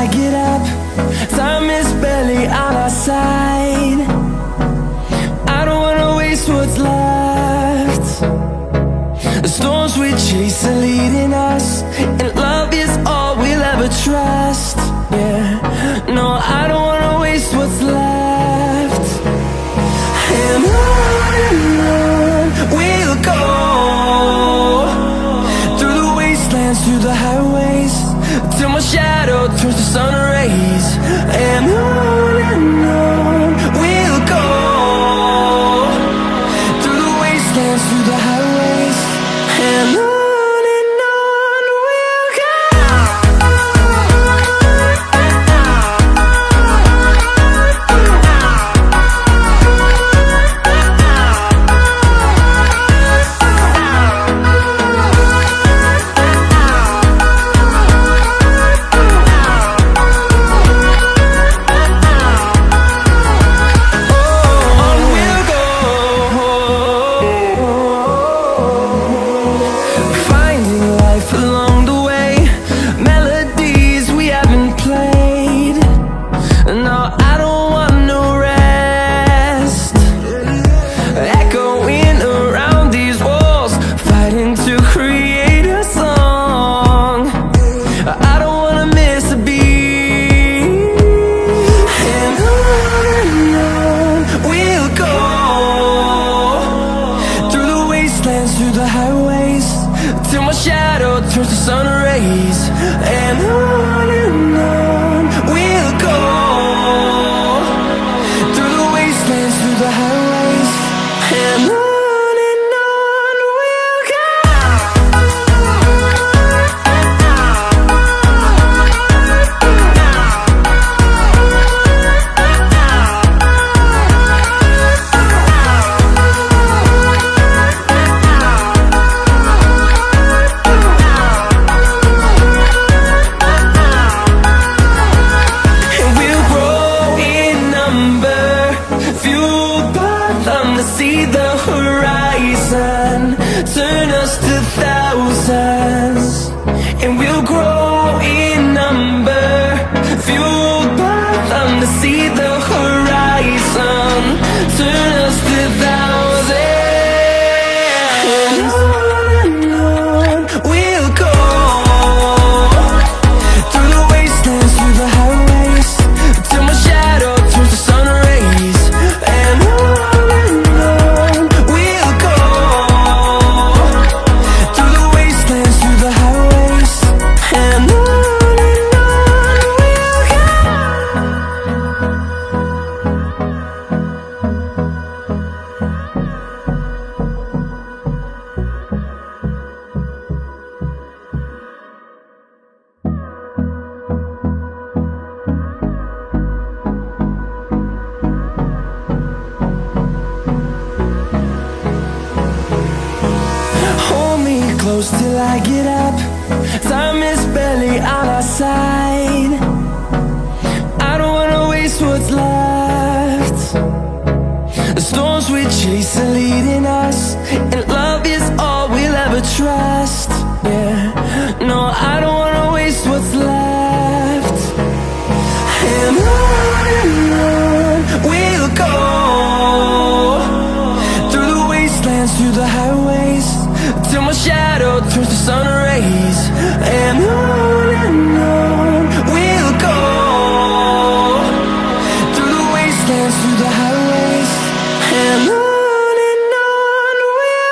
I get up. Time is barely on our side. I don't wanna waste what's left. The storms we chase are leading us, and love is all we'll ever trust. Yeah, no, I don't wanna waste what's left. And on we'll go, through the wastelands, through the highways, till my shadow turns to sun rays. And on we'll go, through the wastelands, through the highways, and on we'll go. Finding life along the way, melodies we haven't played. No, I don't want no rest. Echoing around these walls, fighting to create a song. I don't wanna miss a beat. And on we'll go, through the wastelands, through the highways, till my shadow turns to sun rays. And on we'll go, through the wastelands, through the highways, and on we'll go. And we'll grow in number, fueled by them to see the horizon, turn us to thousands. And we'll grow in number, fueled by them to see the horizon, turn us to thousands. And on we'll go, through the wastelands, through the highways, till my shadow turns to sun rays. And on we'll go, through the wastelands, through the highways, and on we'll go. Hold me close till I get up. Time is barely on our side. I don't wanna waste what's left. The storms we chase are leading us, and love is all we'll ever trust. Yeah, no, I don't wanna waste what's left. And on we'll go, through the wastelands, through the highways, till my shadow turns to sun rays. And on we'll go, through the wastelands, through the highways, and on we'll go.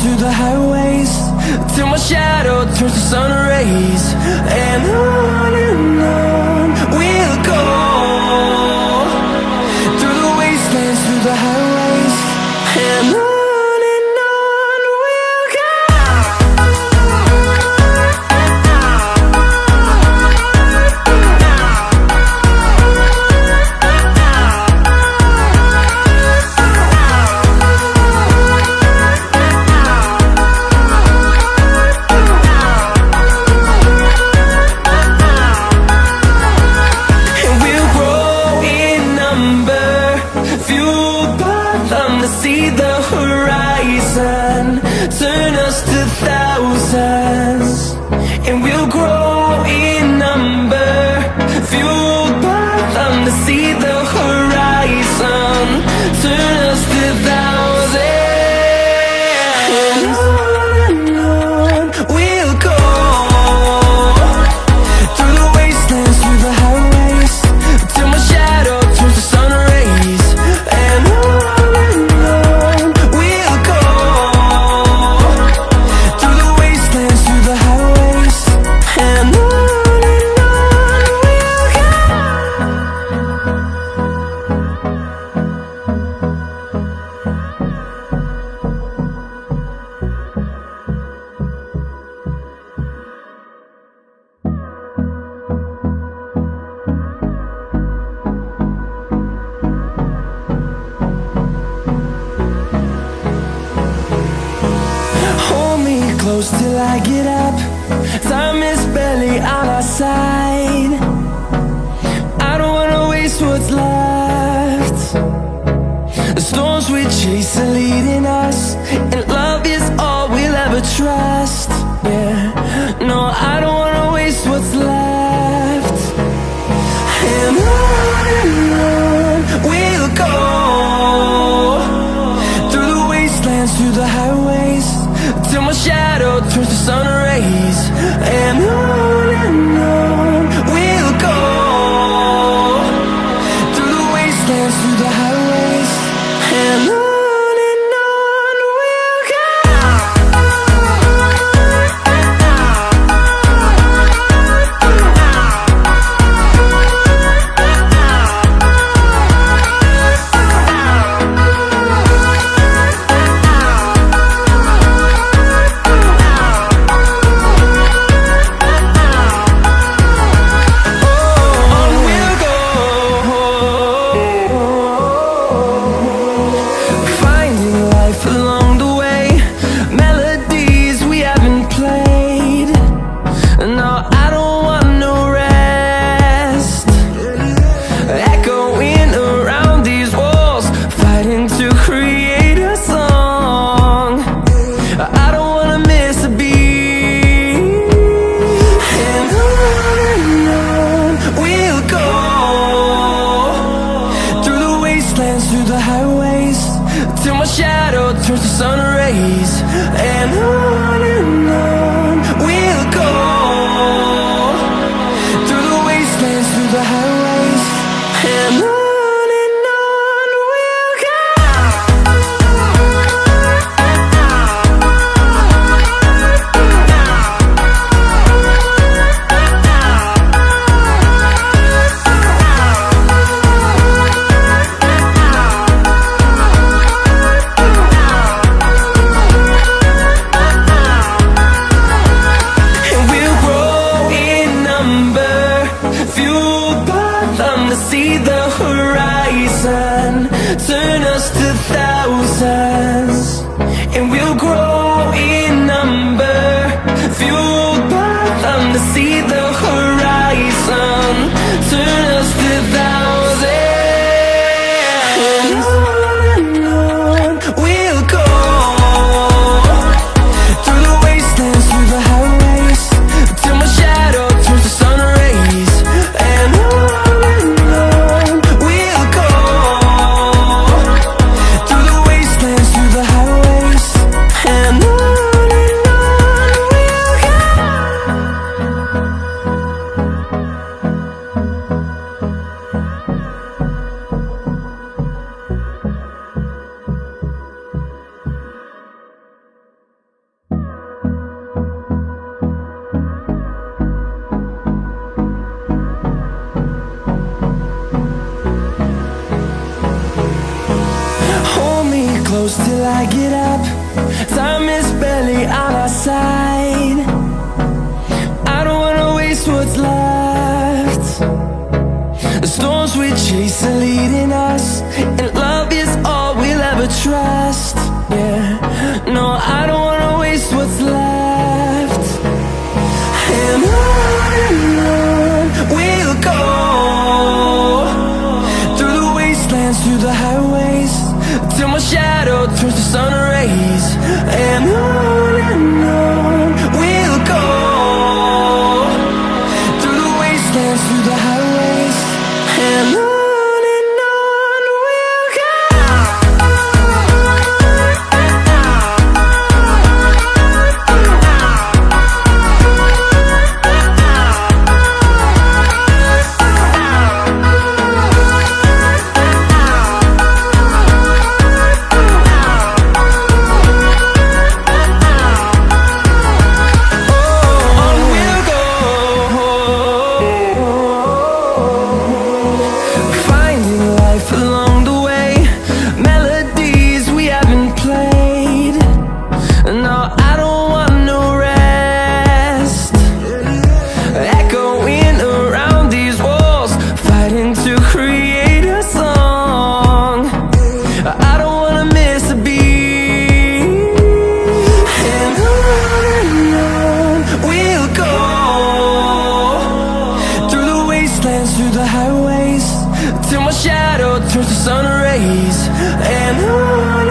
through the highways, till my shadow turns to sun rays. And on we'll go, through the wastelands, through the highways. And on we'll go. See the horizon, turn us to thousands, and we'll grow in number, fueled by them to see the horizon, turn us to thousands. And on we'll go, through the wastelands, through the highways, till my shadow turns to sun rays. And on close till I get up. Time is barely on our side. I don't wanna waste what's left. The storms we chase are leading us, and love is all we'll ever trust. Yeah, no, I don't wanna waste what's left. And on we'll go, through the wastelands, through the highways, till my shadow turns to sun rays. And on we'll go, through the wastelands, through the highways. And on we'll go. Along the way, melodies we haven't played. No, I don't want no rest, echoing around these walls, fighting to create a song. I don't wanna miss a beat. And on we'll go, through the wastelands, through the highways, till my shadow turns to sun rays. And on we'll go, through the wastelands, through the highways. And on we'll go. See the horizon, turn us to thousands, and we'll grow in number, fueled by them to see the horizon, turn us to thousands. And on we'll go, through the wastelands, through the highways, till my shadow turns to sun rays. And on we'll go, through the wastelands, through the highways. close till I get up. Time is barely on our side. I don't wanna waste what's left. The storms we chase are leading us, and love is all we'll ever trust. Yeah, no, I don't wanna waste what's left. And on we'll go, through the wastelands, through the highways, till my shadow turns to sun rays. And on we'll go, through the wastelands, through the highways, and on we'll go. Finding life along the way, melodies we haven't played. No, I don't want no rest. Echoing around these walls, fighting to create a song. I don't wanna miss a beat. And on we'll go, through the wastelands, through the highways, till my shadow turns to sun rays. And on